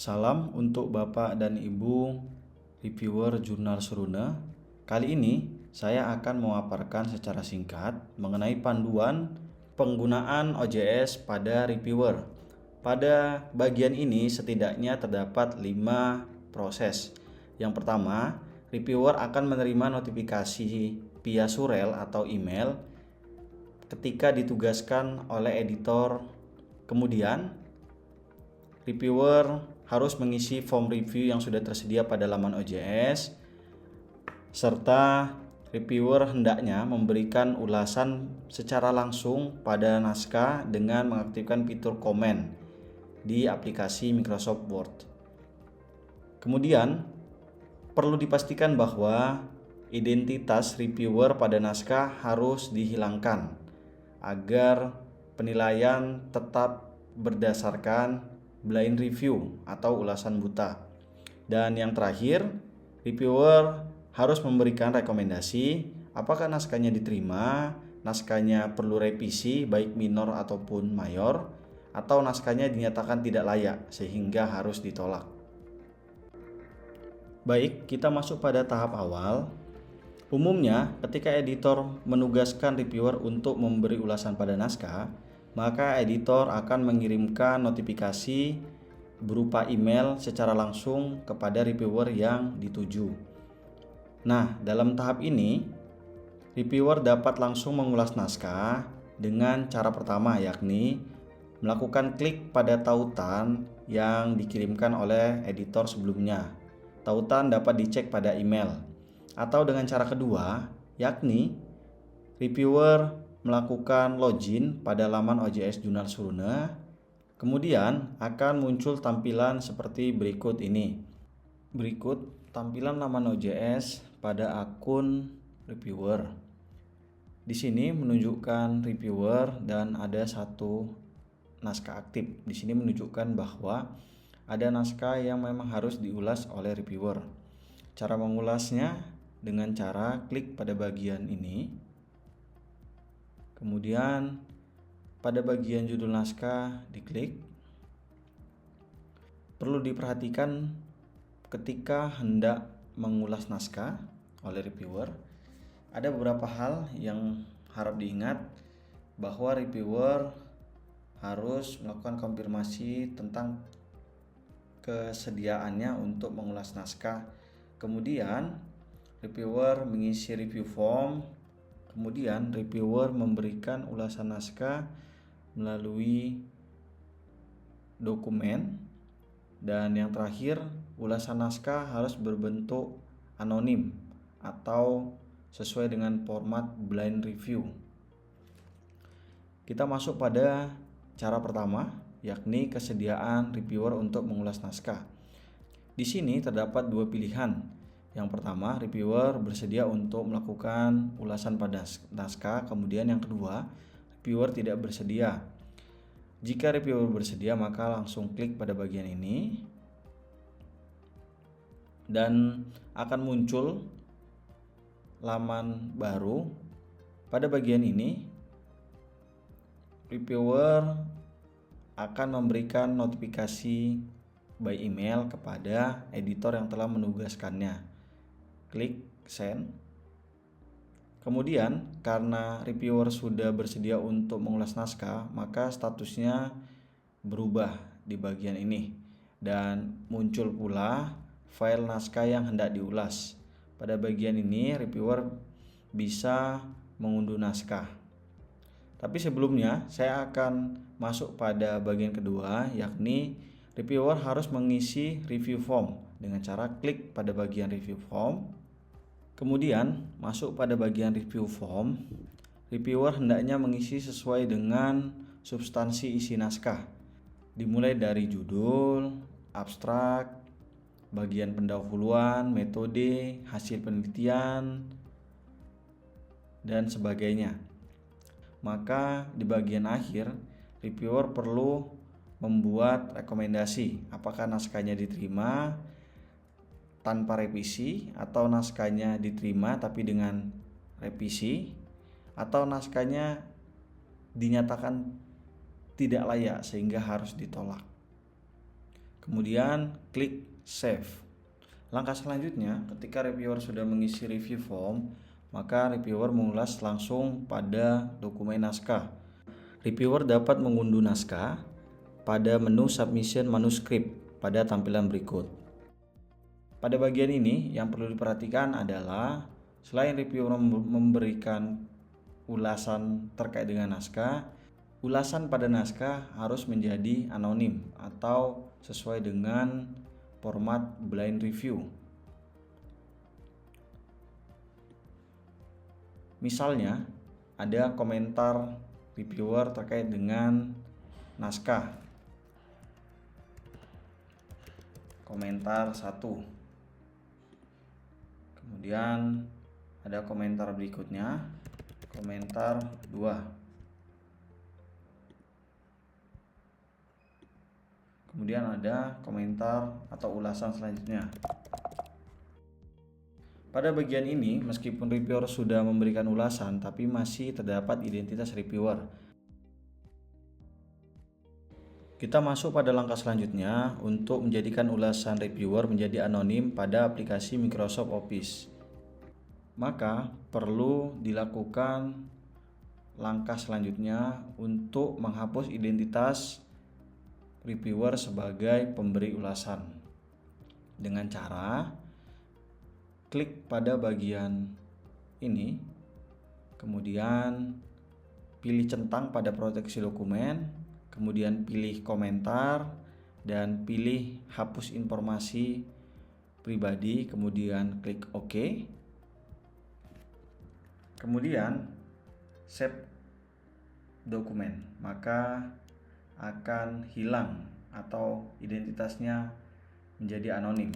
Salam untuk Bapak dan Ibu reviewer Jurnal Seruna. Kali ini saya akan memaparkan secara singkat mengenai panduan penggunaan OJS pada reviewer. Pada bagian ini setidaknya terdapat 5 proses. Yang pertama, reviewer akan menerima notifikasi via surel atau email ketika ditugaskan oleh editor. Kemudian reviewer harus mengisi form review yang sudah tersedia pada laman OJS, serta reviewer hendaknya memberikan ulasan secara langsung pada naskah dengan mengaktifkan fitur komen di aplikasi Microsoft Word. Kemudian perlu dipastikan bahwa identitas reviewer pada naskah harus dihilangkan agar penilaian tetap berdasarkan blind review atau ulasan buta. Dan yang terakhir, reviewer harus memberikan rekomendasi apakah naskahnya diterima, naskahnya perlu revisi baik minor ataupun mayor, atau naskahnya dinyatakan tidak layak sehingga harus ditolak. Baik, kita masuk pada tahap awal. Umumnya, ketika editor menugaskan reviewer untuk memberi ulasan pada naskah, maka editor akan mengirimkan notifikasi berupa email secara langsung kepada reviewer yang dituju. Nah, dalam tahap ini, reviewer dapat langsung mengulas naskah dengan cara pertama, yakni melakukan klik pada tautan yang dikirimkan oleh editor sebelumnya. Tautan dapat dicek pada email. Atau dengan cara kedua, yakni reviewer melakukan login pada laman OJS Jurnal Seruna, kemudian akan muncul tampilan seperti berikut ini. Berikut tampilan laman OJS pada akun reviewer. Di sini menunjukkan reviewer dan ada satu naskah aktif. Di sini menunjukkan bahwa ada naskah yang memang harus diulas oleh reviewer. Cara mengulasnya dengan cara klik pada bagian ini. Kemudian pada bagian judul naskah diklik. Perlu diperhatikan ketika hendak mengulas naskah oleh reviewer, ada beberapa hal yang harap diingat, bahwa reviewer harus melakukan konfirmasi tentang kesediaannya untuk mengulas naskah. Kemudian reviewer mengisi review form. Kemudian reviewer memberikan ulasan naskah melalui dokumen. Dan yang terakhir, ulasan naskah harus berbentuk anonim atau sesuai dengan format blind review. Kita masuk pada cara pertama, yakni kesediaan reviewer untuk mengulas naskah. Di sini terdapat dua pilihan. Yang pertama, reviewer bersedia untuk melakukan ulasan pada naskah. Kemudian yang kedua, reviewer tidak bersedia. Jika reviewer bersedia, maka langsung klik pada bagian ini dan akan muncul laman baru. Pada bagian ini, reviewer akan memberikan notifikasi by email kepada editor yang telah menugaskannya. Klik send. Kemudian karena reviewer sudah bersedia untuk mengulas naskah, maka statusnya berubah di bagian ini dan muncul pula file naskah yang hendak diulas. Pada bagian ini reviewer bisa mengunduh naskah. Tapi sebelumnya saya akan masuk pada bagian kedua, yakni reviewer harus mengisi review form dengan cara klik pada bagian review form. Kemudian masuk pada bagian review form, reviewer hendaknya mengisi sesuai dengan substansi isi naskah, dimulai dari judul, abstrak, bagian pendahuluan, metode, hasil penelitian, dan sebagainya. Maka di bagian akhir, reviewer perlu membuat rekomendasi apakah naskahnya diterima tanpa revisi, atau naskahnya diterima tapi dengan revisi, atau naskahnya dinyatakan tidak layak sehingga harus ditolak. Kemudian klik save. Langkah selanjutnya, ketika reviewer sudah mengisi review form, maka reviewer mengulas langsung pada dokumen naskah. Reviewer dapat mengunduh naskah pada menu submission manuskrip pada tampilan berikut. Pada bagian ini yang perlu diperhatikan adalah selain reviewer memberikan ulasan terkait dengan naskah, ulasan pada naskah harus menjadi anonim atau sesuai dengan format blind review. Misalnya, ada komentar reviewer terkait dengan naskah. Komentar 1. Kemudian ada komentar berikutnya, komentar 2. Kemudian ada komentar atau ulasan selanjutnya. Pada bagian ini, meskipun reviewer sudah memberikan ulasan, tapi masih terdapat identitas reviewer. Kita masuk pada langkah selanjutnya untuk menjadikan ulasan reviewer menjadi anonim pada aplikasi Microsoft Office. Maka perlu dilakukan langkah selanjutnya untuk menghapus identitas reviewer sebagai pemberi ulasan dengan cara klik pada bagian ini, kemudian pilih centang pada proteksi dokumen, kemudian pilih komentar dan pilih hapus informasi pribadi, kemudian klik OK. Kemudian save dokumen, maka akan hilang atau identitasnya menjadi anonim.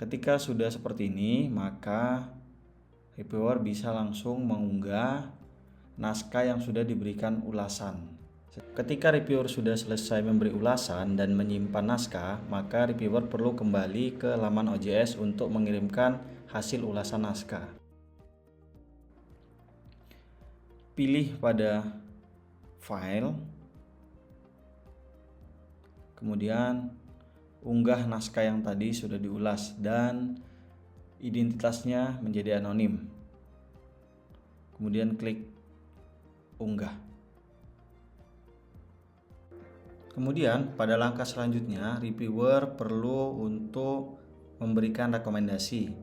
Ketika sudah seperti ini, maka reviewer bisa langsung mengunggah naskah yang sudah diberikan ulasan. Ketika reviewer sudah selesai memberi ulasan dan menyimpan naskah, maka reviewer perlu kembali ke laman OJS untuk mengirimkan hasil ulasan naskah. Pilih pada file, kemudian unggah naskah yang tadi sudah diulas dan identitasnya menjadi anonim. Kemudian klik unggah. Kemudian pada langkah selanjutnya, reviewer perlu untuk memberikan rekomendasi.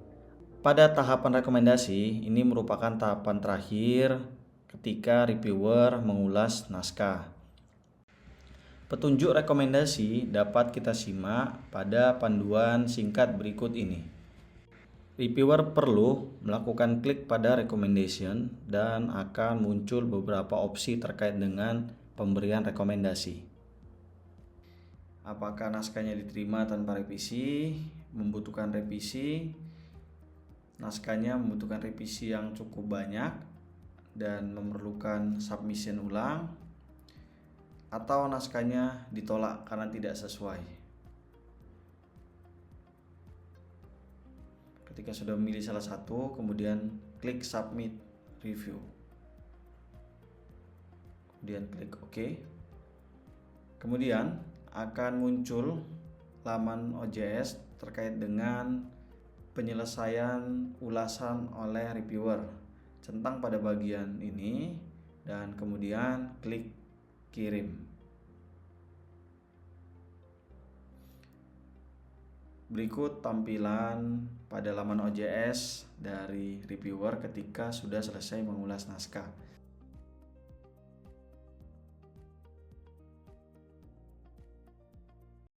Pada tahapan rekomendasi, ini merupakan tahapan terakhir ketika reviewer mengulas naskah. Petunjuk rekomendasi dapat kita simak pada panduan singkat berikut ini. Reviewer perlu melakukan klik pada recommendation dan akan muncul beberapa opsi terkait dengan pemberian rekomendasi. Apakah naskahnya diterima tanpa revisi, membutuhkan revisi, naskahnya membutuhkan revisi yang cukup banyak dan memerlukan submission ulang, atau naskahnya ditolak karena tidak sesuai. Ketika sudah memilih salah satu, kemudian klik submit review, kemudian klik OK. Kemudian akan muncul laman OJS terkait dengan penyelesaian ulasan oleh reviewer. Centang pada bagian ini dan kemudian klik kirim. Berikut tampilan pada laman OJS dari reviewer ketika sudah selesai mengulas naskah.